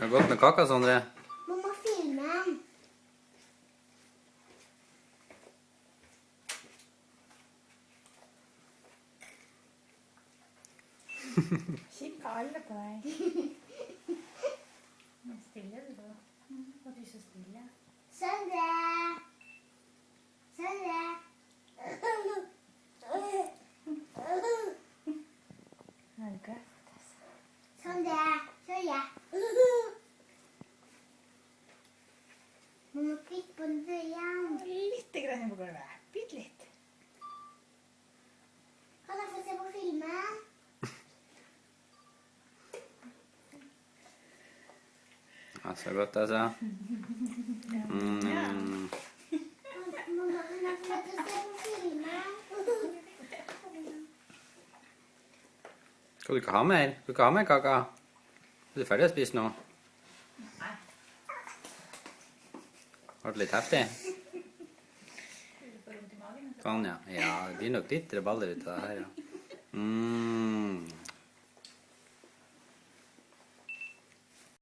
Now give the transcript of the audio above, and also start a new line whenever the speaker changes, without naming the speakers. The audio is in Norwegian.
Det er godt med kaka, Sondre.
Mamma, filmen.
Kikker alle på deg. Nå er stille du da. Var du så stille?
Sondre. Sondre.
Nå er det godt, altså.
Sondre. Sondre. Mamma, kvitt på den igjen.
Litt grann på gulvet. Bitt litt.
Kan jeg få se på filmen?
Ja, så godt, altså.
Ja.
Mamma, kan jeg få lov til å se på filmen?
Skal du ikke ha mer? Skal du ikke ha mer kaka? Er du ferdig å spise nå?
Nei.
Var det litt heftig?
Du får vondt i magen.
Sånn, ja. Ja, det blir nok litt baller ut av det her, ja.